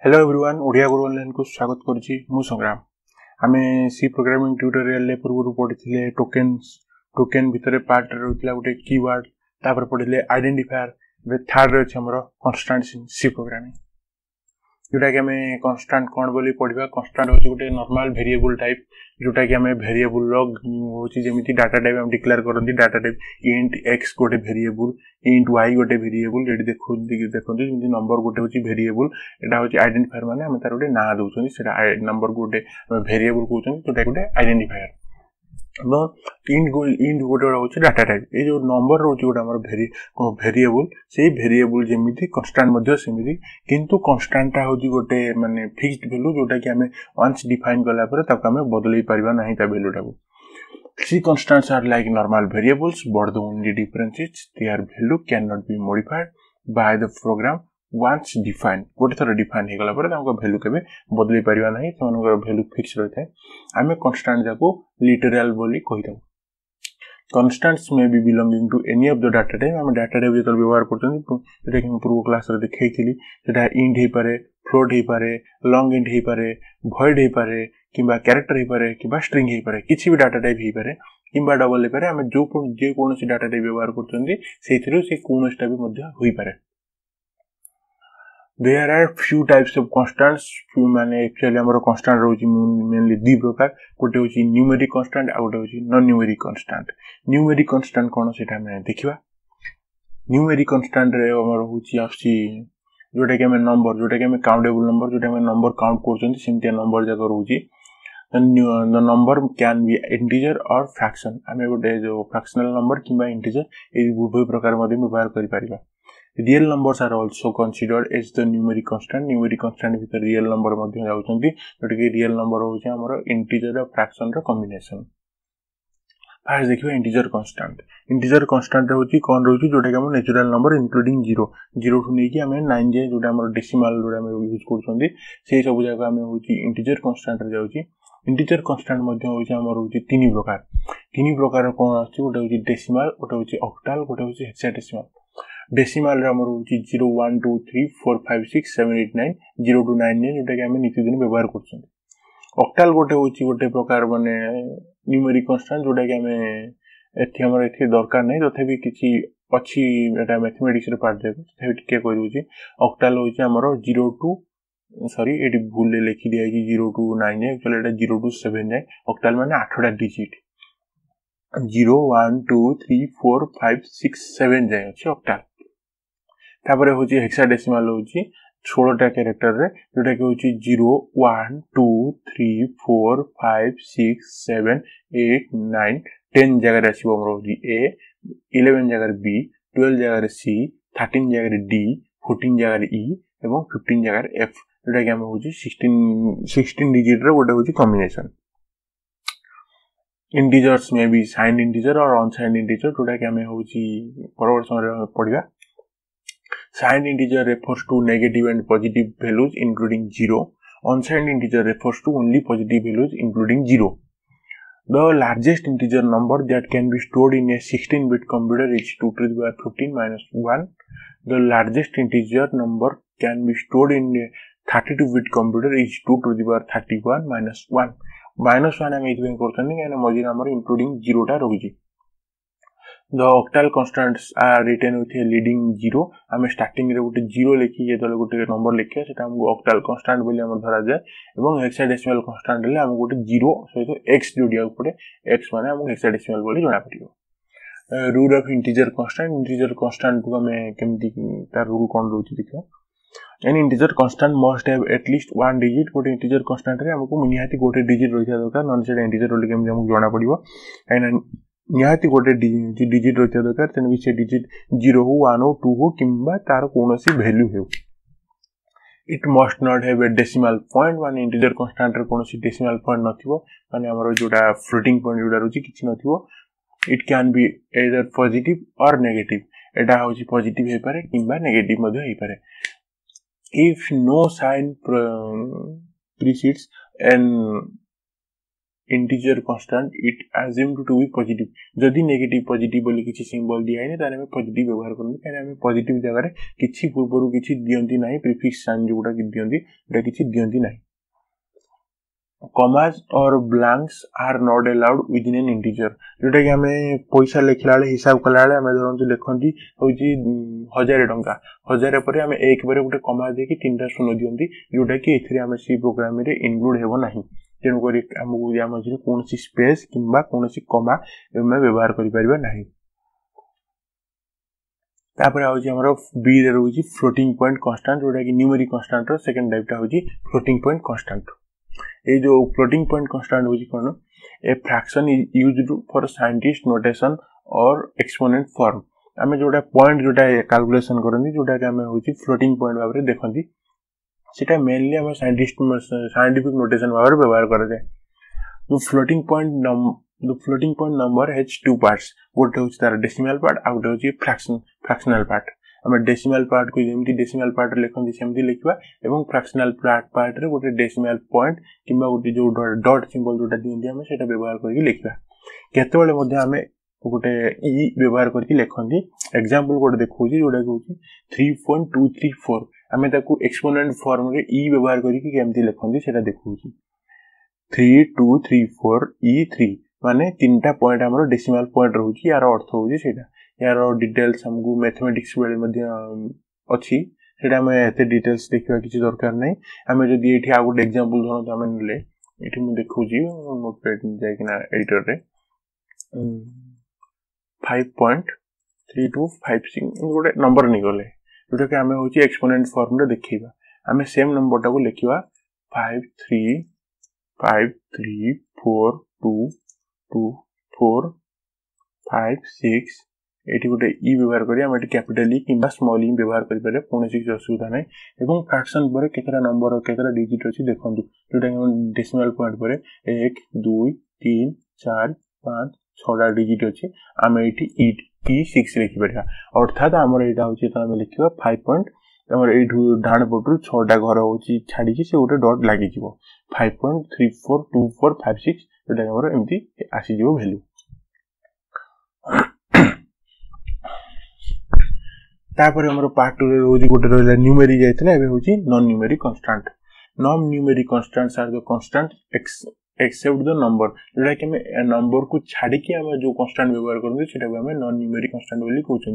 Hello everyone Odia गुरु online को स्वागत करुछि मु संग्राम। आमे सी प्रोग्रामिंग ट्यूटोरियल ले पूर्व पढ़िथिले टोकन भितरे पार्ट रहउतला गोटे कीवर्ड तापर पढ़िले आइडेंटिफायर बे थर्ड रे हमरो कांस्टेंट्स इन सी प्रोग्रामिंग जोटा कि हमें कांस्टेंट कोन बोली पढ़िबा। कांस्टेंट होची गोटे नॉर्मल वेरिएबल टाइप जोटा कि हमें वेरिएबल लॉग होची जेमिति डाटा टाइप हम डिक्लेयर करंती डाटा टाइप इंट x गोटे वेरिएबल इंट y गोटे वेरिएबल रेडी देखोंती जेमिति नंबर गोटे होची वेरिएबल एटा होची आइडेंटिफायर माने हम तार गोटे ना दोछनी सेटा नंबर गोटे वेरिएबल कहउछन जोटा गोटे आइडेंटिफायर इंट गोटे होची डाटा टाइप ए जो नंबर रोची गोटे हमर वेरिएबल से वेरिएबल जेमिति कांस्टेंट मध्ये सेमिति किंतु कांस्टेंट ता होची गोटे माने फिक्स्ड वैल्यू जोटा कि हमें वंस डिफाइन करला पर तक हमें बदलै परिबा नाही ता वैल्यू टाको। C constants are like normal variables, but the only difference is their value cannot be modified by the program once defined. गोटे थर डिफाइन हे गला पर ताको वैल्यू केबे बदलै परिबा नाही, सेमानकर वैल्यू फिक्स रहथाय। हमें कांस्टेंट जाको लिटरल बोली कहिथाउ। Constants may be belonging to any of the data type. हम डाटा टाइप जेतल व्यवहार करछन जेटा कि हम पूर्व क्लास रे देखैथिली सेटा इंट हे पारे, फ्लोट हे पारे, लॉन्ग इंट हे पारे, वॉइड हे पारे किबा कैरेक्टर हे पारे किबा स्ट्रिंग हे पारे, किछि भी डाटा टाइप हे पारे किबा डबल हे पारे। हम जो कोनोसी डाटा टाइप व्यवहार करछन सेथिरो से कोनोसटा भी मध्य होई पारे। There are few types of constants माने एक्चुअली हमर कांस्टेंट रहउची मेनली दि प्रकार गोटे होची न्यूमेरिक कांस्टेंट आ गोटे होची non numeric constant. Numeric constant कोन सेटा हम देखिबा। न्यूमेरिक कांस्टेंट रे हमर होची आसी जोटा कि हम नंबर जोटा कि हम काउंटेबल नंबर जोटा हम नंबर काउंट करछन सिमतिया नंबर जाक रहउची। the number can be integer or fraction। हमें गोटे जो फ्रैक्शनल नंबर किबा इंटीजर ए उभय प्रकार मध्ये व्यवहार करि परिबा। Real numbers are also considered as the numeric constant। numeric constant भीतर real number मध्ये जाउछंती जोटा कि real number होछि हमर integer और fraction रो combination। आज देखिबा integer constant। integer constant होछि कोन रहउछि जोटा कि हम नेचुरल नंबर इंक्लूडिंग 0 टू नै कि हमें 9 जे जोटा हमर डेसिमल जोटा हम यूज करछंती सेही सब जगह हमें होछि integer constant रे जाउछि। integer constant मध्ये होछि हमर होछि तीन प्रकार कोन आछि गोटे होछि डेसिमल गोटे होछि ऑक्टल गोटे होछि हेक्साडेसिमल। डेसिमल हमर होछि 0 1 2 3 4 5 6 7 8 9 0 टू 9 ने जोटा कि हम नित्य दिन व्यवहार करछन। ऑक्टल गोटे होछि गोटे प्रकार माने न्यूमेरिक कांस्टेंट जोटा कि हम एथि हमर एथि दरकार नै तथापि किछि अछि एटा मैथमेटिक्स रे पार्ट देबो तथापि टिके कहि दोछि। ऑक्टल होछि हमर 0 टू सॉरी एटी भूल ले लिखि दिया कि 0 टू 9 है एक्चुअली एटा 0 टू 7 है। ऑक्टल माने 8टा डिजिट 0 1 2 3 4 5 6 7 जाय अछि ऑक्टल। तापरे होची हेक्साडेसिमल होची 16टा कैरेक्टर रे जोटा कि होची 0 1 2 3 4 5 6 7 8 9 10 जगह रे आसीबो हमरो होची a 11 जगह रे b 12 जगह रे c 13 जगह रे d 14 जगह रे e एवं 15 जगह रे f जोटा कि हम होची 16 डिजिट रे गोटे होची कॉम्बिनेशन। इंटीजर्स में भी साइंड इंटीजर और अनसाइंड इंटीजर जोटा कि हम होची परवर्ती समय पढिबा। Signed integer refers to negative and positive values including 0. Unsigned integer refers to only positive values including 0. The largest integer number that can be stored in a 16-bit computer is 2 to the power 15 minus 1. The largest integer number can be stored in a 32-bit computer is 2 to the power 31 minus 1. Minus 1 हम इतने करते हैं कि मजीन हमारे including 0 टा रोगी। The octal constants are written with a leading 0। हमें starting रे गोटे 0 लिखि जेतले गोटे नंबर लिखिया सेटा हमको octal constant बोली हमर धरा जाय एवं हेक्साडेसिमल कांस्टेंट ले हम गोटे 0 सहित x जोडिया पड़े x माने हम हेक्साडेसिमल बोली जणा पड़ियो। रूल ऑफ इंटीजर कांस्टेंट को हमें केमति तार रूल कोन रहउछि देखियो। N integer constant must have at least one digit. गोटे इंटीजर कांस्टेंट रे हमको निहाती गोटे डिजिट रहिया दरकार नन सेटा इंटीजर बोली केमति हमको जणा पड़ियो काइना निहाती गोटे डिजिट रहिया दरकार तेन से डिजिट 0 हो 1 हो 2 हो किंबा तार कोनोसी वैल्यू हो। It must not have a decimal point माने इंटीजर कांस्टेंट रे कोनोसी डेसिमल पॉइंट नथिवो माने हमरो जोटा फ्लोटिंग पॉइंट जोटा रहउछि किछि नथिवो। It can be either positive और नेगेटिव एटा होछि पॉजिटिव हे पारे किंबा नेगेटिव मध्ये हे पारे। If no sign precedes an integer constant it assumed to be positive जदि नेगेटिव पॉजिटिव बोली किछि सिंबल दिया है तारे हमें पॉजिटिव व्यवहार करनी काहे हमें पॉजिटिव जगह रे किछि पूर्वरु किछि दियंती नाही प्रीफिक्स साइन जोटा कि दियंती एटा किछि दियंती नाही commas or blanks are not allowed within an integer जोटा कि हमें पैसा लिखला वाले हिसाब कला वाले हमें धरंतु लिखंती होची 1000 टंका 1000 परे हमें एक बारे गोटे कमा दे कि तीनटा शून्य दियंती जोटा कि एथिरे हमें सी प्रोग्राम रे इनक्लूड हेबो नाही तेनु करी हमकु या मझे कोनसी स्पेस किंबा कोनसी कमा एमे व्यवहार करि परिबा नाही तापर आउची हमरो बी रे रहउची फ्लोटिंग पॉइंट कांस्टेंट जोटा कि न्यूमेरिक कांस्टेंट रो सेकंड टाइप टा होची फ्लोटिंग पॉइंट कांस्टेंट ये जो फ्लोटिंग पॉइंट कांस्टेंट होची कोन a fraction is used for scientist notation और एक्सपोनेंट फॉर्म हमें जोटा पॉइंट जोटा कैलकुलेशन करनी जोटा कि हमें होची फ्लोटिंग पॉइंट भाबरे देखंती सेटा मेनली हम साइंटिफिक नोटेशन भाबरे व्यवहार करा जाय तो floating point number has two parts गोटे होची तार डेसिमल पार्ट आ गोटे होची फ्रैक्शनल पार्ट हमें डेसिमल पार्ट को जेमती डेसिमल पार्ट लिखंती सेमती लिखबा एवं फ्रैक्शनल पार्ट रे गोटे डेसिमल पॉइंट किंबा गोटे जो डॉट सिंबल जोटा दियंती हम सेटा व्यवहार करके लिखबा केतेबेले मध्ये हमें गोटे ई व्यवहार करके लिखंती एग्जांपल गोटे देखौची जोटा कि 3.234 हमें ताकू एक्सपोनेंट फॉर्म रे ई व्यवहार करके केमती लिखंती सेटा देखौची 3234 e3 माने तीनटा पॉइंट हमरो डेसिमल पॉइंट रहउची यार अर्थ होउची सेटा यार डिटेल्स हमकु मैथमेटिक्स बेले मध्ये अछि सेटा में एते डिटेल्स देखिबा किछि दरकार नै हमें जदि एठी आ गुड एग्जांपल धरन त हमें ले एठी मु देखौची नोटपैड में जाय किना एडिटर रे 5.3256 गोटे नंबर निगले जोटा कि हमें होची एक्सपोनेंट फॉर्म रे देखिबा हमें सेम नंबर टा को लिखिबा 5353422456 एटी गोटे ई व्यवहार करी हम एटी कैपिटल ई किंबा स्मॉल ई व्यवहार करि पारे कोनोसी किछि असुविधा नै एवं फ्रैक्शन परे केतरा नंबर केतरा डिजिट अछि देखंतु जोटा हम डेसिमल पॉइंट परे 1 2 3 4 5 6 डिजिट अछि हम एटी e6 लिखि परिया अर्थात हमर एटा होछि त हम लिखिबा 5 पॉइंट हमर एठु डाण पटु 6 टा घर होछि छाडी छि से गोटे डॉट लागि जिवो 5.342456 जोटा हमर एम्ति आसी जिवो वैल्यू तापर हमर पार्ट 2 रे होजी गोटे रहला न्यूमेरिक जायतला एबे होजी non numeric constant non numeric constants are the constant except the number जोटा कि हमें नंबर को छाडी कि हम जो कांस्टेंट व्यवहार करबे सेटा को हमें नॉन न्यूमेरिक कांस्टेंट बोली कहउछन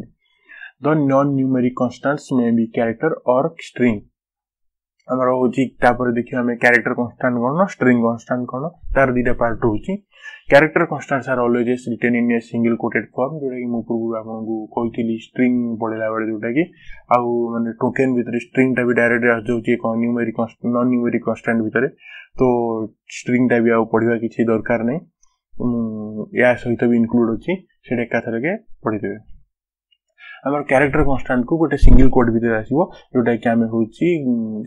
the non numeric constants may be character और स्ट्रिंग हमर होजी तापर देखियो हमें कैरेक्टर कांस्टेंट कोन स्ट्रिंग कांस्टेंट कोन तार दिटा पार्ट होची character constants are always written in a single quoted form जोटा कि मु पूर्व आपनको कहितली स्ट्रिंग पढला बेले जोटा कि आ माने टोकेन भीतर स्ट्रिंग टा भी डायरेक्ट आ जाउची एक न्यूमेरिक नॉन न्यूमेरिक कांस्टेंट भीतर तो स्ट्रिंग टा भी आ पढिबा किछि दरकार नै या सहित भी इंक्लूड होची सेटा एकाथरे के पढि देबे हमर कैरेक्टर कांस्टेंट को गोटे सिंगल कोड भीतर आसीबो जोटा कि हमें होची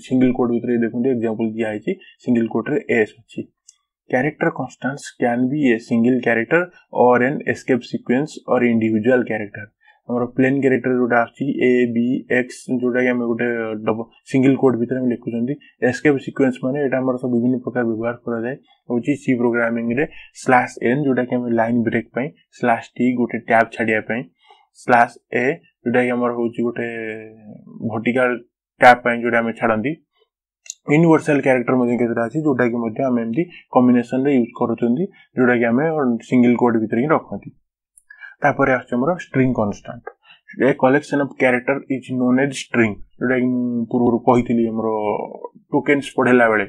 सिंगल कोड भीतर देखुंते एग्जांपल दिया है सिंगल कोड रे एस होची character constants can be a single character और एन एस्केप सीक्वेंस और इंडिविजुअल कैरेक्टर हमर प्लेन कैरेक्टर जोटा आछि ए बी एक्स जोटा कि हमें गोटे सिंगल कोड भीतर हम लिखुचंदी एस्केप सीक्वेंस माने एटा हमर सब विभिन्न प्रकार व्यवहार करा जाय होची सी प्रोग्रामिंग रे /n जोटा कि हमें लाइन ब्रेक पई /t गोटे टैब छाडिया पई /a जोटा कि हमर होची गोटे वर्टिकल टैब पई जोटा हमें छाडंदी यूनिवर्सल कैरेक्टर मध्ये केतरा अछि जोटा कि मध्ये हम एमडी कॉम्बिनेशन रे यूज करचंदी जोटा कि हमें सिंगल कोड भीतर ही रखंती तापर आछ हमर string constant a collection of character is known as string जोटा कि पूर्व कहितली हमर टोकेन्स पढेला बेले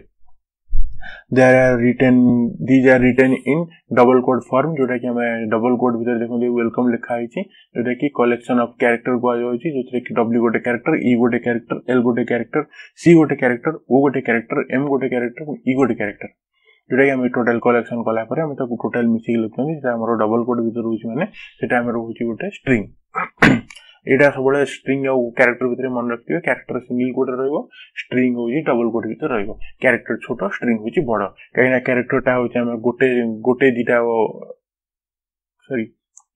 these are written in double quote form जोटा कि हमें डबल कोड भीतर देखो वेलकम लिखा है जोटा कि कलेक्शन ऑफ कैरेक्टर को आयोजी जोथरे कि w गोटे कैरेक्टर e गोटे कैरेक्टर l गोटे कैरेक्टर c गोटे कैरेक्टर o गोटे कैरेक्टर m गोटे कैरेक्टर e गोटे कैरेक्टर जोटा कि हम टोटल कलेक्शन कला पर हम ताको टोटल मिसी लिखथि जेटा हमर डबल कोड भीतर होची माने सेटा हमर होची गोटे स्ट्रिंग एटा सबले स्ट्रिंग और कैरेक्टर भीतर मन रखियो कैरेक्टर सिंगल कोड रहइबो स्ट्रिंग होची डबल कोड भीतर रहइबो कैरेक्टर छोटो स्ट्रिंग होची बड़ काइना कैरेक्टर ता होची हम गोटे दिटा सॉरी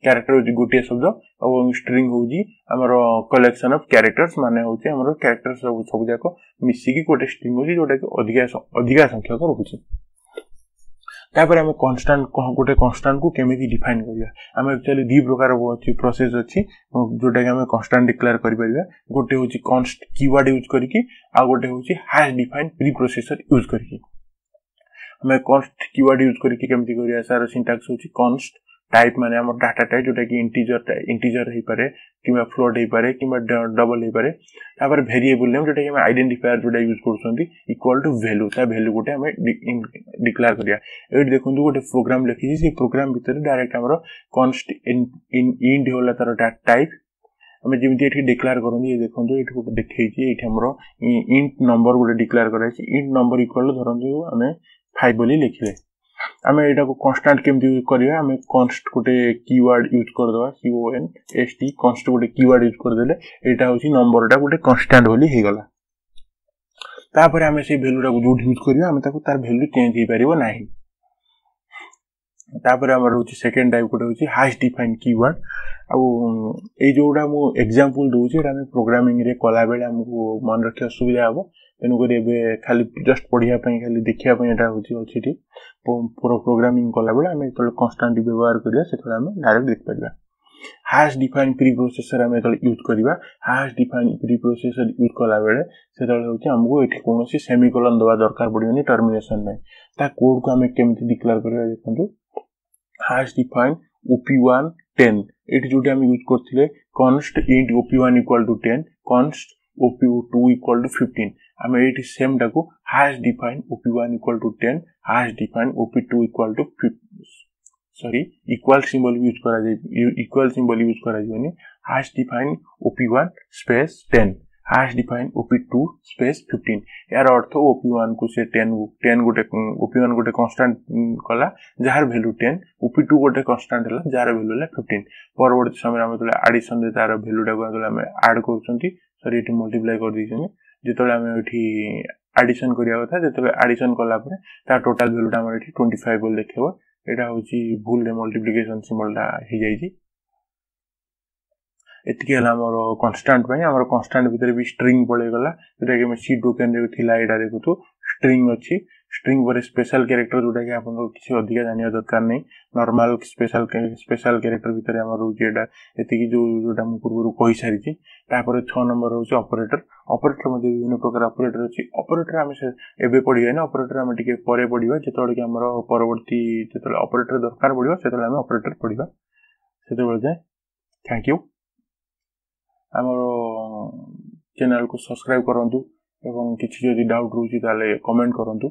कैरेक्टर होची गोटे शब्द और स्ट्रिंग होची हमर कलेक्शन ऑफ कैरेक्टर्स माने होची हमर कैरेक्टर सब जाको मिसी की गोटे स्ट्रिंग होची जोटा कि अधिका संख्यक रहउची तापर आम कन्स्टांट गोटे कन्स्टांट को केमिति डिफाइन करिया आम एक्चुअली दी प्रकार अछि प्रोसेस अछि जोटा कि आम कन्स्टांट डिक्लेयर करि परिबा गोटे होछि कन्स्ट कीवर्ड यूज करके आ गोटे होछि hash define preprocessor use करके आम कन्स्ट कीवर्ड यूज करके केमिति करिया सार सिंटैक्स होछि कन्स्ट टाइप माने हमर डाटा टाइप जोटा कि इंटीजर हे पारे किबा फ्लोट हे पारे किबा डबल हे पारे तापर वेरिएबल नेम जोटा कि हम आइडेंटिफायर जोटा यूज करछंती इक्वल टू वैल्यू ता वैल्यू गोटे हम डिक्लेयर करिया एट देखंतु गोटे प्रोग्राम लिखि से प्रोग्राम भीतर डायरेक्ट हमर कन्स्ट इंट होला तार टाइप हम जेमिति एठी डिक्लेयर करन ये देखंतु एठी गोटे देखै छी एठी हमर इंट नंबर गोटे डिक्लेयर करै छी इंट नंबर इक्वल धरंतु हमें 5 बोली लिखिले आम एटा को कांस्टेंट केमती यूज करिया आम कांस्ट गोटे कीवर्ड यूज कर दवा CONST कांस्ट गोटे कीवर्ड यूज कर देले एटा होची नंबरटा गोटे कांस्टेंट बोली हे गला तापर आम से वैल्यूटा को जो यूज करिया आम ताको तार वैल्यू चेंज हे परिबो नाही तापर हमर होची सेकंड टाइप गोटे होची हैश डिफाइन कीवर्ड आ ए जोडा मु एग्जांपल दोची एटा हम प्रोग्रामिंग रे कला बेले हमको मन रखिया सुविधा हबो तेनु करी एबे खाली जस्ट पढिया पई खाली देखिया पई एटा होची अछि पूरा प्रोग्रामिंग कला बेले हम तो कांस्टेंट व्यवहार करिया सेतला हम डायरेक्ट देख परिबा हैश डिफाइन प्री प्रोसेसर हम एतल यूज करिबा hash define preprocessor use कला बेले सेतल होची हमको एठी कोनोसी सेमीकोलन दवा दरकार पडियोनी टर्मिनेशन नै ता कोड को हम केमति डिक्लेयर करिया देखंतु हैश डिफाइन op1 10 एठी जोटी हम यूज करथिले const int op1 equal to 10 const op2 equal to 15 हम एठी सेम टाको hash define op1 equal to 10 hash define op2 equal to 15 equal symbol use करा जाय इक्वल सिंबल यूज करा जायनी hash define op1 space 10 hash define op2 space 15 यार अर्थ op1 को से 10 गोटे op1 गोटे कांस्टेंट कला जार वैल्यू 10 op2 गोटे कांस्टेंट हला जार वैल्यू हला 15 परवर्ती समय हम तले एडिशन दे तार वैल्यूटा को हम ऐड करछंती सॉरी एटी मल्टीप्लाई कर दिछनी जेतले हम एठी एडिशन करिया कथा जेतले एडिशन कला परे ता टोटल वैल्यूटा हम एठी 25 बोल देखिबो एटा होची भूल रे मल्टीप्लिकेशन सिंबलटा हे जाईची एतिके हला हमर कांस्टेंट पई हमर कांस्टेंट भीतर भी स्ट्रिंग पळे गला जेटा कि हम सी टोकन रे थिला एटा देखुतो स्ट्रिंग अछि स्ट्रिंग पर स्पेशल कैरेक्टर जोटा कि आपन को किसी अधिक जानिया दरकार नै नॉर्मल स्पेशल कैरेक्टर भीतर हमर होची एटा एतिकी जोटा हम पूर्व कहि सारि छी तापर 6 नंबर होची ऑपरेटर मध्ये विभिन्न प्रकार ऑपरेटर अछि ऑपरेटर हम से एबे पढिया ना ऑपरेटर हम टिके परे पढिबा जेतोळे कि हमर परवर्ती जेतोळे ऑपरेटर दरकार पडिबो सेतोळे हम ऑपरेटर पढिबा सेतोळे जाय थैंक यू हमर चैनल को सब्सक्राइब करंतु एवं किछि जदि डाउट रहउची ताले कमेंट करंतु।